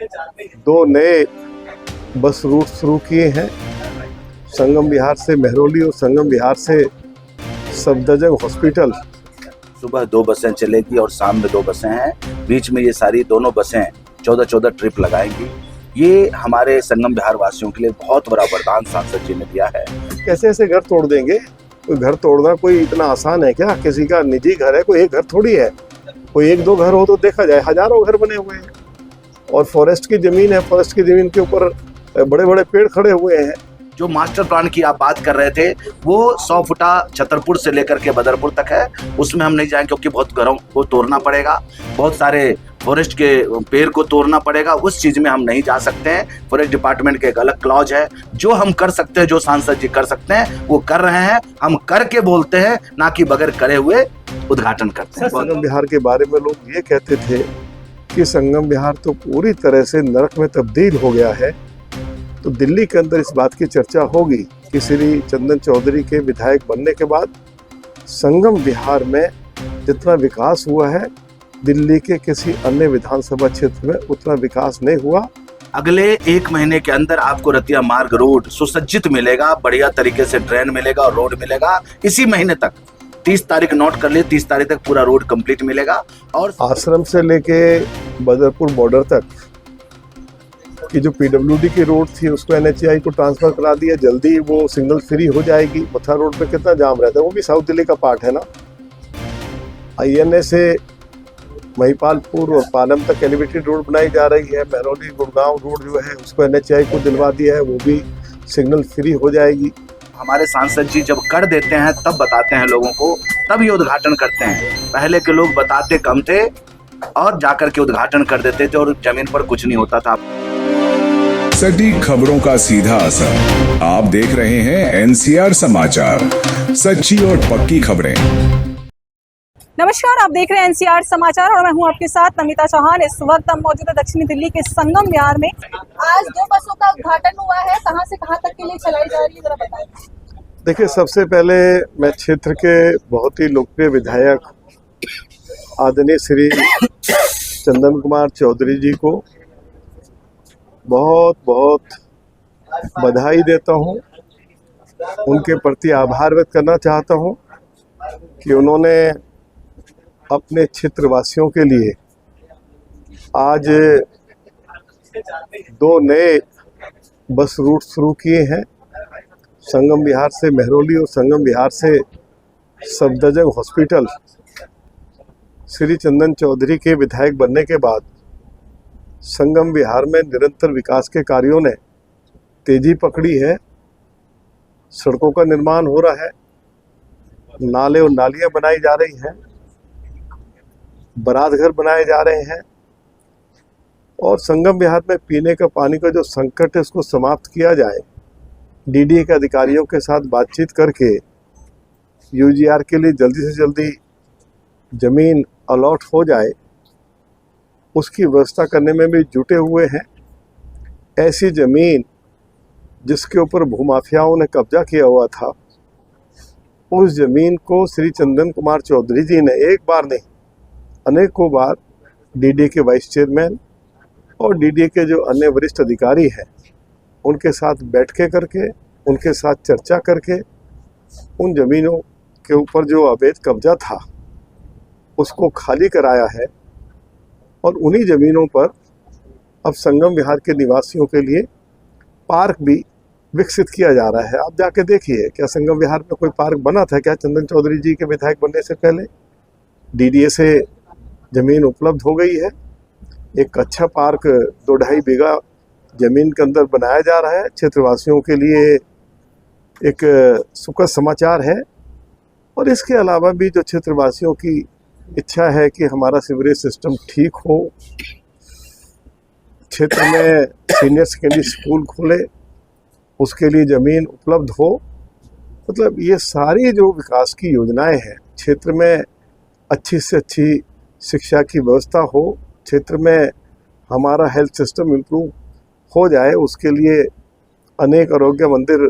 दो नए bus route शुरू किए हैं, संगम विहार से मेहरौली और संगम विहार से सफदरजंग हॉस्पिटल। सुबह 2 बसें चलेगी और शाम में 2 बसें हैं। बीच में ये सारी दोनों बसें 14-14 ट्रिप लगाएंगी। ये हमारे संगम विहार वासियों के लिए बहुत बड़ा वरदान सांसद जी ने दिया है। कैसे ऐसे घर तोड़ देंगे? कोई घर तोड़ना कोई इतना आसान है क्या? किसी का निजी घर है, कोई एक घर थोड़ी है। कोई 1-2 घर हो तो देखा जाए, हजारों घर बने हुए हैं। और फॉरेस्ट की जमीन है, फॉरेस्ट की जमीन के ऊपर बड़े बड़े पेड़ खड़े हुए हैं। जो मास्टर प्लान की आप बात कर रहे थे वो 100 फुटा छतरपुर से लेकर के बदरपुर तक है। उसमें हम नहीं जाएंगे क्योंकि बहुत घरों को तोड़ना पड़ेगा, बहुत सारे फॉरेस्ट के पेड़ को तोड़ना पड़ेगा। उस चीज में हम नहीं जा सकते हैं। फॉरेस्ट डिपार्टमेंट के एक अलग क्लॉज है। जो हम कर सकते हैं, जो सांसद जी कर सकते हैं वो कर रहे हैं। हम करके बोलते हैं, ना कि बगैर करे हुए उद्घाटन करते हैं। संगम विहार के बारे में लोग ये कहते थे कि संगम विहार तो पूरी तरह से नरक में तब्दील हो गया है। तो दिल्ली के अंदर इस बात की चर्चा होगी कि श्री चंदन चौधरी के विधायक बनने के बाद संगम विहार में जितना विकास हुआ है, दिल्ली के किसी अन्य विधानसभा क्षेत्र में उतना विकास नहीं हुआ। अगले 1 महीने के अंदर आपको रतिया मार्ग रोड सुसज्जित मिलेगा, बढ़िया तरीके से ड्रेन मिलेगा और रोड मिलेगा। इसी महीने तक 30 तारीख नोट कर लिए, 30 तारीख तक पूरा रोड कंप्लीट मिलेगा। और आश्रम से लेके बदरपुर बॉर्डर तक की जो पीडब्ल्यूडी की रोड थी उसको एनएचएआई को ट्रांसफर करा दिया। जल्दी वो सिग्नल फ्री हो जाएगी। मथुरा रोड पे कितना जाम रहता है, वो भी साउथ दिल्ली का पार्ट है ना। आईएनए से महिपालपुर और पालम तक एलिवेटेड रोड बनाई जा रही है। मेहरौली गुड़गांव रोड जो है उसको एनएचएआई को दिलवा दिया है, वो भी सिग्नल फ्री हो जाएगी। हमारे सांसद जी जब कर देते हैं तब बताते हैं लोगों को, तब ये उद्घाटन करते हैं। पहले के लोग बताते कम थे और जाकर के उद्घाटन कर देते थे और जमीन पर कुछ नहीं होता था। सटीक खबरों का सीधा असर। आप देख रहे हैं एनसीआर समाचार, सच्ची और पक्की खबरें। नमस्कार, आप देख रहे हैं एनसीआर समाचार और मैं हूं आपके साथ नमिता चौहान। इस वक्त हम मौजूद है दक्षिणी दिल्ली के संगम विहार में। आज 2 बसों का उद्घाटन हुआ है। कहां से कहां तक के लिए चलाई जा रही है, जरा बताएं। देखिए, सबसे पहले मैं क्षेत्र के बहुत ही लोकप्रिय विधायक आदरणीय श्री चंदन कुमार चौधरी जी को बहुत बहुत बधाई देता हूं। उनके प्रति आभार व्यक्त करना चाहता हूं कि उन्होंने अपने क्षेत्रवासियों के लिए आज 2 नए बस रूट शुरू किए हैं, संगम विहार से मेहरौली और संगम विहार से सफदरजंग हॉस्पिटल। श्री चंदन चौधरी के विधायक बनने के बाद संगम विहार में निरंतर विकास के कार्यों ने तेजी पकड़ी है। सड़कों का निर्माण हो रहा है, नाले और नालियां बनाई जा रही हैं, बारात घर बनाए जा रहे हैं और संगम विहार में पीने का पानी का जो संकट है उसको समाप्त किया जाए। डीडीए के अधिकारियों के साथ बातचीत करके यूजीआर के लिए जल्दी से जल्दी जमीन अलॉट हो जाए, उसकी व्यवस्था करने में भी जुटे हुए हैं। ऐसी जमीन जिसके ऊपर भूमाफियाओं ने कब्जा किया हुआ था, उस जमीन को श्री चंदन कुमार चौधरी जी ने एक बार नहीं अनेकों बार डीडीए के वाइस चेयरमैन और डीडीए के जो अन्य वरिष्ठ अधिकारी हैं उनके साथ बैठ के करके, उनके साथ चर्चा करके उन जमीनों के ऊपर जो अवैध कब्जा था उसको खाली कराया है और उन्हीं जमीनों पर अब संगम विहार के निवासियों के लिए पार्क भी विकसित किया जा रहा है। आप जाके देखिए, क्या संगम विहार में कोई पार्क बना था क्या चंदन चौधरी जी के विधायक बनने से पहले? डीडीए से जमीन उपलब्ध हो गई है। एक अच्छा पार्क 2-2.5 बीघा जमीन के अंदर बनाया जा रहा है। क्षेत्रवासियों के लिए एक सुखद समाचार है। और इसके अलावा भी जो क्षेत्रवासियों की इच्छा है कि हमारा सीवरेज सिस्टम ठीक हो, क्षेत्र में सीनियर सेकेंडरी स्कूल खुले, उसके लिए ज़मीन उपलब्ध हो, मतलब ये सारी जो विकास की योजनाएं हैं, क्षेत्र में अच्छी से अच्छी शिक्षा की व्यवस्था हो, क्षेत्र में हमारा हेल्थ सिस्टम इम्प्रूव हो जाए, उसके लिए अनेक आरोग्य मंदिर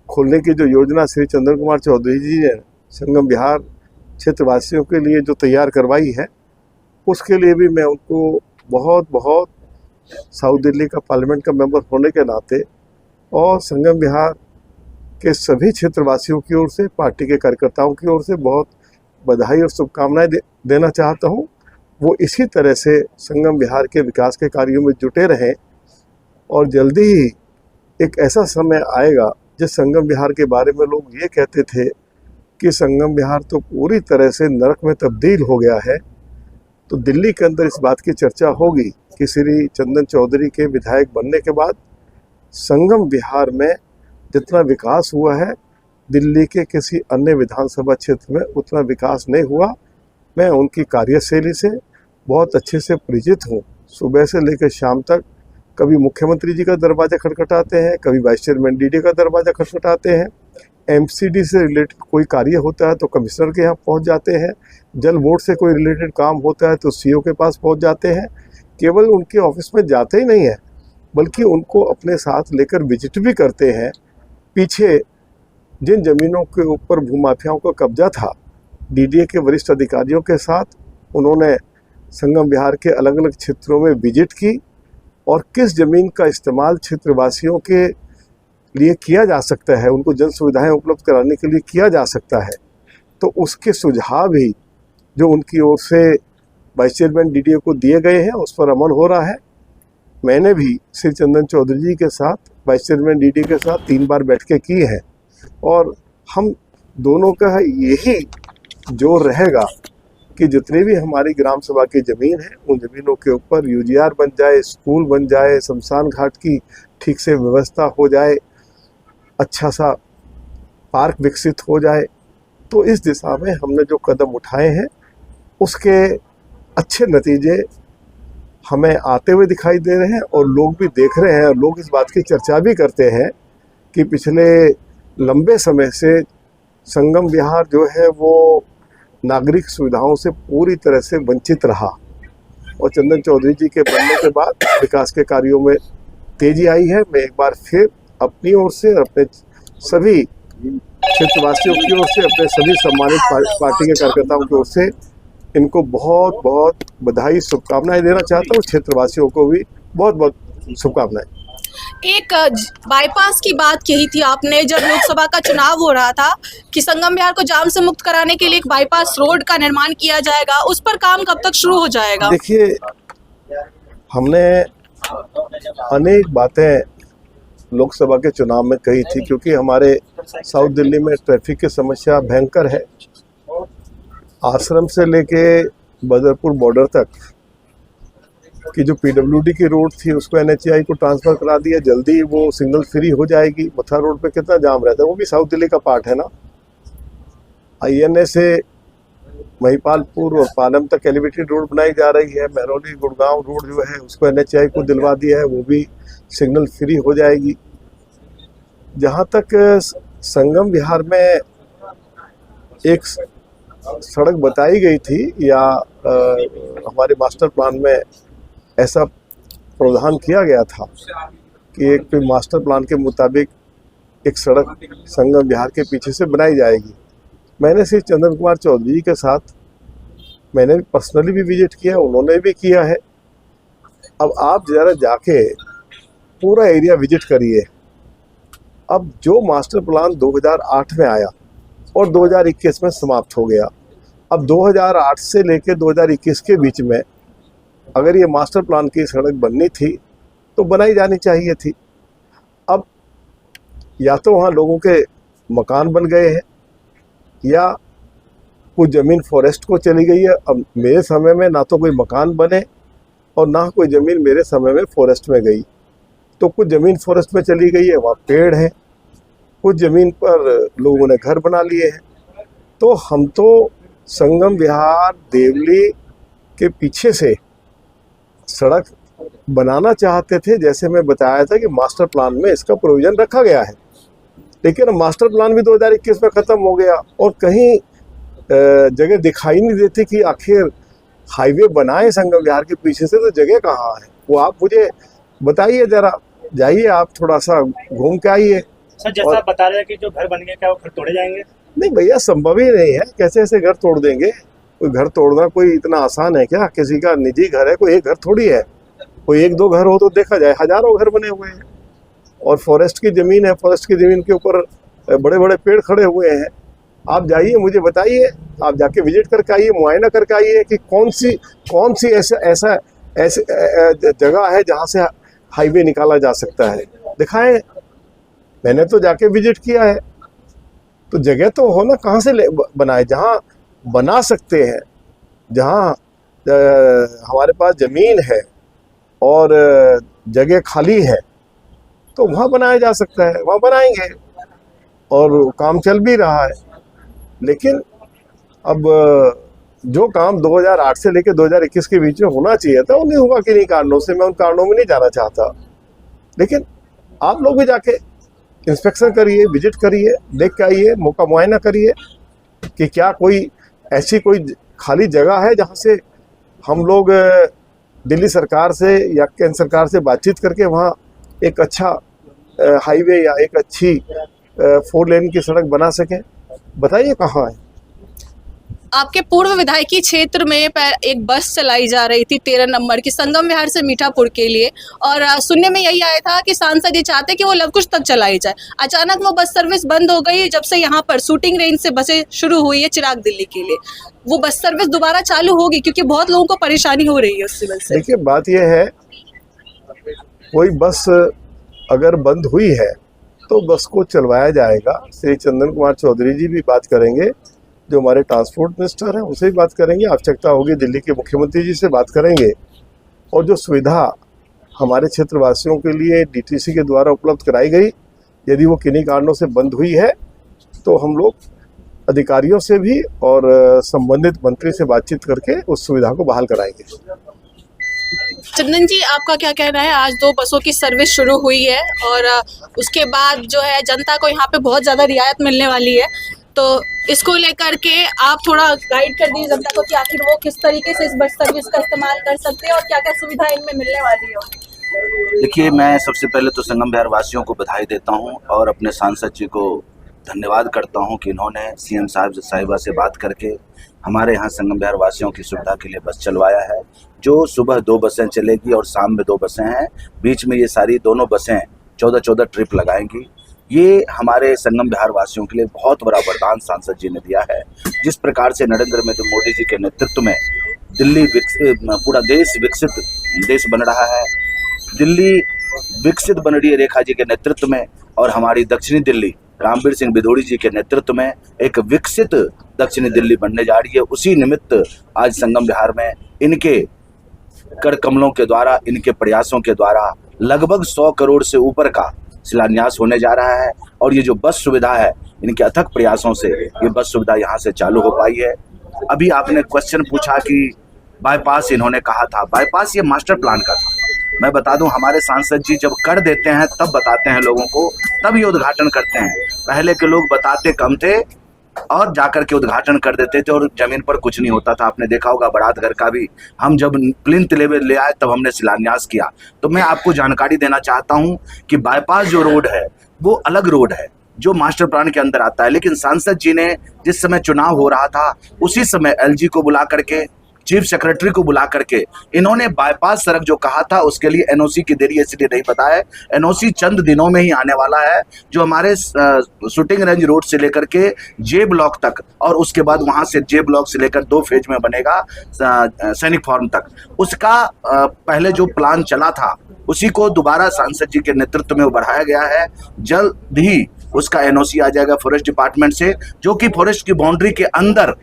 खोलने की जो योजना श्री चंदन कुमार चौधरी जी ने संगम विहार क्षेत्रवासियों के लिए जो तैयार करवाई है, उसके लिए भी मैं उनको बहुत बहुत साउथ दिल्ली का पार्लियामेंट का मेंबर होने के नाते और संगम विहार के सभी क्षेत्रवासियों की ओर से, पार्टी के कार्यकर्ताओं की ओर से बहुत बधाई और शुभकामनाएं देना चाहता हूं। वो इसी तरह से संगम विहार के विकास के कार्यों में जुटे रहें और जल्दी ही एक ऐसा समय आएगा जिस संगम विहार के बारे में लोग ये कहते थे कि संगम विहार तो पूरी तरह से नरक में तब्दील हो गया है, तो दिल्ली के अंदर इस बात की चर्चा होगी कि श्री चंदन चौधरी के विधायक बनने के बाद संगम विहार में जितना विकास हुआ है दिल्ली के किसी अन्य विधानसभा क्षेत्र में उतना विकास नहीं हुआ। मैं उनकी कार्यशैली से बहुत अच्छे से परिचित हूँ। सुबह से लेकर शाम तक कभी मुख्यमंत्री जी का दरवाज़ा खटखटाते हैं, कभी वाइस चेयरमैन डीडी का दरवाज़ा खटखटाते हैं, एमसीडी से रिलेटेड कोई कार्य होता है तो कमिश्नर के यहाँ पहुँच जाते हैं, जल बोर्ड से कोई रिलेटेड काम होता है तो सीओ के पास पहुँच जाते हैं। केवल उनके ऑफिस में जाते ही नहीं है बल्कि उनको अपने साथ लेकर विजिट भी करते हैं। पीछे जिन जमीनों के ऊपर भूमाफियाओं का कब्जा था, डीडीए के वरिष्ठ अधिकारियों के साथ उन्होंने संगम विहार के अलग अलग क्षेत्रों में विजिट की और किस ज़मीन का इस्तेमाल क्षेत्रवासियों के लिए किया जा सकता है, उनको जन सुविधाएं उपलब्ध कराने के लिए किया जा सकता है, तो उसके सुझाव भी जो उनकी ओर से वाइस चेयरमैन डीडीए को दिए गए हैं उस पर अमल हो रहा है। मैंने भी श्री चंदन चौधरी जी के साथ, वाइस चेयरमैन डीडीए के साथ 3 बार बैठकें की हैं और हम दोनों का यही जोर रहेगा कि जितनी भी हमारी ग्राम सभा की ज़मीन है उन ज़मीनों के ऊपर यूजीआर बन जाए, स्कूल बन जाए, शमशान घाट की ठीक से व्यवस्था हो जाए, अच्छा सा पार्क विकसित हो जाए। तो इस दिशा में हमने जो कदम उठाए हैं उसके अच्छे नतीजे हमें आते हुए दिखाई दे रहे हैं और लोग भी देख रहे हैं और लोग इस बात की चर्चा भी करते हैं कि पिछले लंबे समय से संगम विहार जो है वो नागरिक सुविधाओं से पूरी तरह से वंचित रहा और चंदन चौधरी जी के बनने के बाद विकास के कार्यों में तेजी आई है। मैं एक बार फिर अपनी ओर से और अपने सभी क्षेत्रवासियों की ओर से, अपने सभी सम्मानित पार्टी के कार्यकर्ताओं की ओर से इनको बहुत बहुत बधाई, शुभकामनाएं देना चाहता हूँ। क्षेत्रवासियों को भी बहुत बहुत शुभकामनाएं। एक बाईपास की बात कही थी आपने जब लोकसभा का चुनाव हो रहा था कि संगम विहार को जाम से मुक्त कराने के लिए एक बाईपास रोड का निर्माण किया जाएगा, उस पर काम कब तक शुरू हो जाएगा? देखिए, हमने अनेक बातें लोकसभा के चुनाव में कही थी क्योंकि हमारे साउथ दिल्ली में ट्रैफिक की समस्या भयंकर है। आश्रम से लेके बदरपुर बॉर्डर तक कि जो पीडब्ल्यूडी की रोड थी उसको एनएचएआई को ट्रांसफ़र करा दिया, जल्दी वो सिग्नल फ्री हो जाएगी। मथुरा रोड पे कितना जाम रहता है, वो भी साउथ दिल्ली का पार्ट है ना। आईएनए से महिपालपुर और पालम तक एलिवेटेड रोड बनाई जा रही है। महरौली गुड़गांव रोड जो है उसको एनएचएआई को दिलवा दिया है, वो भी सिग्नल फ्री हो जाएगी। जहाँ तक संगम विहार में एक सड़क बताई गई थी या हमारे मास्टर प्लान में ऐसा प्रावधान किया गया था कि एक मास्टर प्लान के मुताबिक एक सड़क संगम विहार के पीछे से बनाई जाएगी। मैंने श्री चंदन कुमार चौधरी जी के साथ मैंने पर्सनली भी विजिट किया, उन्होंने भी किया है। अब आप ज़रा जाके पूरा एरिया विजिट करिए। अब जो मास्टर प्लान 2008 में आया और 2021 में समाप्त हो गया, अब 2008 से लेकर 2021 के बीच में अगर ये मास्टर प्लान की सड़क बननी थी तो बनाई जानी चाहिए थी। अब या तो वहाँ लोगों के मकान बन गए हैं या कुछ ज़मीन फॉरेस्ट को चली गई है। अब मेरे समय में ना तो कोई मकान बने और ना कोई ज़मीन मेरे समय में फॉरेस्ट में गई। तो कुछ ज़मीन फॉरेस्ट में चली गई है, वहाँ पेड़ हैं, कुछ ज़मीन पर लोगों ने घर बना लिए हैं। तो हम तो संगम विहार देवली के पीछे से सड़क बनाना चाहते थे, जैसे मैं बताया था कि मास्टर प्लान में इसका प्रोविज़न रखा गया है। लेकिन मास्टर प्लान भी 2021 में ख़त्म हो गया और कहीं जगह दिखाई नहीं देती कि आखिर हाईवे बनाए संगम विहार के पीछे से, तो जगह कहाँ है वो आप मुझे बताइए। ज़रा जाइए, आप थोड़ा सा घूम के आइए। सर, जैसा आप बता रहे हैं कि जो घर बन गए क्या वो घर तोड़े जाएंगे? नहीं भैया, संभव ही नहीं है। कैसे ऐसे घर तोड़ देंगे? कोई घर तोड़ना कोई इतना आसान है क्या? किसी का निजी घर है, कोई एक घर थोड़ी है। कोई एक दो घर हो तो देखा जाए हजारों घर बने हुए हैं। और फॉरेस्ट की ज़मीन है, फॉरेस्ट की ज़मीन के ऊपर बड़े बड़े पेड़ खड़े हुए हैं। आप जाइए, मुझे बताइए, आप जाके विजिट करके आइए, मुआयना करके आइए कि कौन सी ऐसे जगह है जहाँ से हाईवे निकाला जा सकता है, दिखाएं। मैंने तो जाके विजिट किया है। तो जगह तो हो ना, कहाँ से बनाए, जहाँ बना सकते हैं, जहाँ हमारे पास ज़मीन है और जगह खाली है, तो वहाँ बनाया जा सकता है, वहाँ बनाएंगे। और काम चल भी रहा है। लेकिन अब जो काम 2008 से लेकर 2021 के बीच में होना चाहिए था, वो नहीं हुआ किन्हीं कारणों से। मैं उन कारणों में नहीं जाना चाहता, लेकिन आप लोग भी जाके इंस्पेक्शन करिए, विजिट करिए, देख के आइए, मौका मुआयना करिए कि क्या कोई ऐसी कोई खाली जगह है जहाँ से हम लोग दिल्ली सरकार से या केंद्र सरकार से बातचीत करके वहाँ एक अच्छा हाईवे या एक अच्छी 4 लेन की सड़क बना सकें। बताइए कहाँ है। आपके पूर्व विधायकी क्षेत्र में एक बस चलाई जा रही थी 13 नंबर की, संगम विहार से मीठापुर के लिए, और सुनने में यही आया था कि सांसद जी चाहते कि वो लवकुश तक चलाई जाए। अचानक वो बस सर्विस बंद हो गई जब से यहाँ पर शूटिंग रेंज से बसें शुरू हुई है चिराग दिल्ली के लिए। वो बस सर्विस दोबारा चालू होगी क्योंकि बहुत लोगों को परेशानी हो रही है उस सिविल से। देखिए, बात यह है, कोई बस अगर बंद हुई है तो बस को चलवाया जाएगा। श्री चंदन कुमार चौधरी जी भी बात करेंगे, जो हमारे ट्रांसपोर्ट मिनिस्टर हैं, उनसे भी बात करेंगे। आवश्यकता होगी दिल्ली के मुख्यमंत्री जी से बात करेंगे। और जो सुविधा हमारे क्षेत्रवासियों के लिए डीटीसी के द्वारा उपलब्ध कराई गई, यदि वो किन्हीं कारणों से बंद हुई है तो हम लोग अधिकारियों से भी और संबंधित मंत्री से बातचीत करके उस सुविधा को बहाल कराएंगे। चंदन जी, आपका क्या कहना है? आज 2 बसों की सर्विस शुरू हुई है और उसके बाद जो है जनता को यहाँ पे बहुत ज़्यादा रियायत मिलने वाली है, तो इसको लेकर के आप थोड़ा गाइड कर दीजिए जनता को कि आखिर वो किस तरीके से इस बस सर्विस का इस्तेमाल कर सकते हैं और क्या क्या सुविधा इनमें मिलने वाली है। देखिए, मैं सबसे पहले तो संगम विहार वासियों को बधाई देता हूं और अपने सांसद जी को धन्यवाद करता हूं कि इन्होंने सीएम साहिबा से बात करके हमारे यहाँ संगम विहार वासियों की सुविधा के लिए बस चलवाया है, जो सुबह 2 बसें चलेगी और शाम में 2 बसें हैं। बीच में ये सारी दोनों बसें 14-14 ट्रिप लगाएंगी। ये हमारे संगम विहार वासियों के लिए बहुत बड़ा वरदान सांसद जी ने दिया है। जिस प्रकार से नरेंद्र मोदी जी के नेतृत्व में दिल्ली पूरा देश विकसित देश बन रहा है, दिल्ली विकसित बन रही है रेखा जी के नेतृत्व में, और हमारी दक्षिणी दिल्ली रामवीर सिंह बिधोड़ी जी के नेतृत्व में एक विकसित दक्षिणी दिल्ली बनने जा रही है। उसी निमित्त आज संगम विहार में इनके कर कमलों के द्वारा, इनके प्रयासों के द्वारा लगभग 100 करोड़ से ऊपर का शिलान्यास होने जा रहा है। और ये जो बस सुविधा है, इनके अथक प्रयासों से ये बस सुविधा यहाँ से चालू हो पाई है। अभी आपने क्वेश्चन पूछा कि बाईपास इन्होंने कहा था, बाईपास ये मास्टर प्लान का था। मैं बता दूं, हमारे सांसद जी जब कर देते हैं तब बताते हैं लोगों को, तब ये उद्घाटन करते हैं। पहले के लोग बताते कम थे और जाकर के उद्घाटन कर देते थे और जमीन पर कुछ नहीं होता था। आपने देखा होगा बारात घर का भी, हम जब प्लिंथ लेवल ले आए तब हमने शिलान्यास किया। तो मैं आपको जानकारी देना चाहता हूं कि बाईपास जो रोड है वो अलग रोड है जो मास्टर प्लान के अंदर आता है। लेकिन सांसद जी ने जिस समय चुनाव हो रहा था उसी समय एलजी को बुला करके, चीफ सेक्रेटरी को बुला करके इन्होंने बाईपास सड़क जो कहा था उसके लिए एनओसी की देरी इसलिए नहीं पता है। एनओसी चंद दिनों में ही आने वाला है, जो हमारे शूटिंग रेंज रोड से लेकर के जे ब्लॉक तक और उसके बाद वहां से जे ब्लॉक से लेकर 2 फेज में बनेगा सैनिक फॉर्म तक। उसका पहले जो प्लान चला था उसी को दोबारा सांसद जी के नेतृत्व में बढ़ाया गया है। जल्द ही उसका एनओसी आ जाएगा फॉरेस्ट डिपार्टमेंट से, जो कि फॉरेस्ट की बाउंड्री के अंदर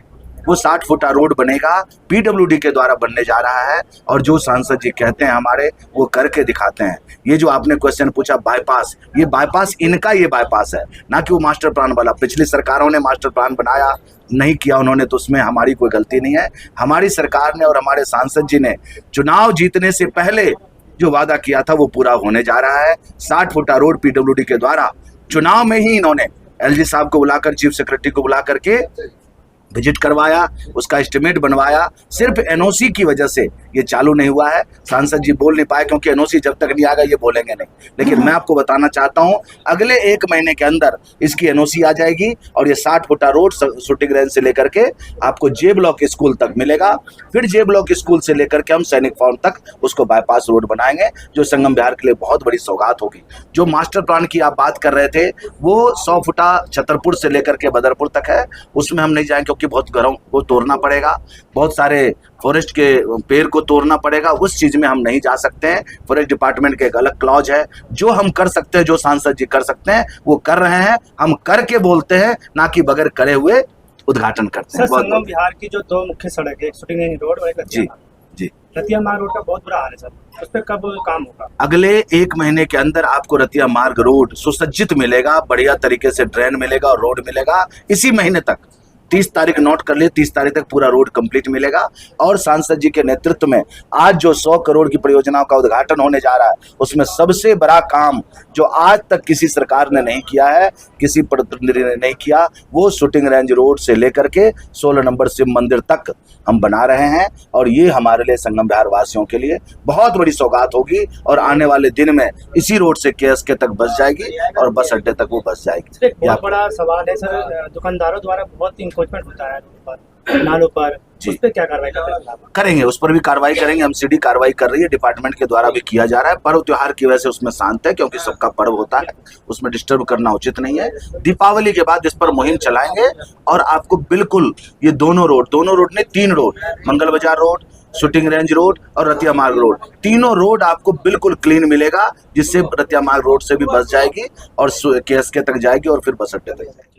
वो 60 फुटा रोड बनेगा, पीडब्ल्यूडी के द्वारा बनने जा रहा है। और जो सांसद जी कहते हैं हमारे, वो करके दिखाते हैं। ये जो आपने क्वेश्चन पूछा बाईपास, ये बाईपास इनका ये बाईपास है, ना कि वो मास्टर प्लान वाला। पिछली सरकारों ने मास्टर प्लान बनाया नहीं किया उन्होंने, तो उसमें हमारी कोई गलती नहीं है। हमारी सरकार ने और हमारे सांसद जी ने चुनाव जीतने से पहले जो वादा किया था वो पूरा होने जा रहा है। 60 फुटा रोड पीडब्ल्यूडी के द्वारा चुनाव में ही इन्होंने एलजी साहब को बुलाकर, चीफ सेक्रेटरी को बुला करके विजिट करवाया, उसका एस्टिमेट बनवाया। सिर्फ एनओसी की वजह से ये चालू नहीं हुआ है। सांसद जी बोल नहीं पाए क्योंकि एनओसी जब तक नहीं आएगा ये बोलेंगे नहीं, लेकिन मैं आपको बताना चाहता हूं अगले 1 महीने के अंदर इसकी एनओसी आ जाएगी और ये 60 फुटा रोड शूटिंग रेंज से लेकर के आपको जे ब्लॉक स्कूल तक मिलेगा। फिर जे ब्लॉक स्कूल से लेकर के हम सैनिक फार्म तक उसको बाईपास रोड बनाएंगे, जो संगम बिहार के लिए बहुत बड़ी सौगात होगी। जो मास्टर प्लान की आप बात कर रहे थे वो 100 फुटा छतरपुर से लेकर के बदरपुर तक है, उसमें हम नहीं जाएंगे क्योंकि बहुत घरों को तोड़ना पड़ेगा, बहुत सारे फॉरेस्ट के पेड़ को तोड़ना पड़ेगा, उस चीज में हम नहीं जा सकते हैं। फॉरेस्ट डिपार्टमेंट के एक अलग क्लॉज है। जो हम कर सकते हैं, जो सांसद जी कर सकते हैं वो कर रहे हैं। हम करके बोलते हैं, ना कि बगैर करे हुए उद्घाटन करते हैं। सर, संगम बिहार की जो 2 मुख्य सड़क है, एक शूटिंग रेंज रोड और एक रतिया जी मार्ग। जी रतिया मार्ग रोड का बहुत बुरा हाल है सर, उस पर कब काम होगा? अगले 1 महीने के अंदर आपको रतिया मार्ग रोड सुसज्जित मिलेगा, बढ़िया तरीके से ड्रेन मिलेगा और रोड मिलेगा। इसी महीने तक 30 तारीख नोट कर लिए, 30 तारीख तक पूरा रोड कंप्लीट मिलेगा। और सांसद जी के नेतृत्व में आज जो 100 करोड़ की परियोजनाओं का उद्घाटन होने जा रहा है, उसमें सबसे बड़ा काम जो आज तक किसी सरकार ने नहीं किया है, किसी प्रतिनिधि ने नहीं किया, वो शूटिंग रेंज रोड से लेकर के 16 नंबर शिव मंदिर तक हम बना रहे हैं। और ये हमारे लिए, संगम बिहार वासियों के लिए बहुत बड़ी सौगात होगी। और आने वाले दिन में इसी रोड से KSK तक बस जाएगी और बस अड्डे तक वो बस जाएगी। एक बहुत बड़ा सवाल है सर, दुकानदारों द्वारा बहुत इंक्रोचमेंट होता है रोड पर, नालों पर, जी। उस पर क्या कार्रवाई करते हैं? करेंगे, उस पर भी कार्रवाई करेंगे। MCD कार्रवाई कर रही है, डिपार्टमेंट के द्वारा भी किया जा रहा है। पर्व त्योहार की वजह से उसमें शांत है, क्योंकि सबका पर्व होता है, उसमें डिस्टर्ब करना उचित नहीं है। दीपावली के बाद इस पर मुहिम चलाएंगे और आपको बिल्कुल ये दोनों रोड ने 3 रोड, मंगल बाजार रोड, शूटिंग रेंज रोड और रतिया मार्ग रोड, तीनों रोड आपको बिल्कुल क्लीन मिलेगा, जिससे रतिया मार्ग रोड से भी बस जाएगी और KSK तक जाएगी और फिर बस अड्डे तक जाएगी।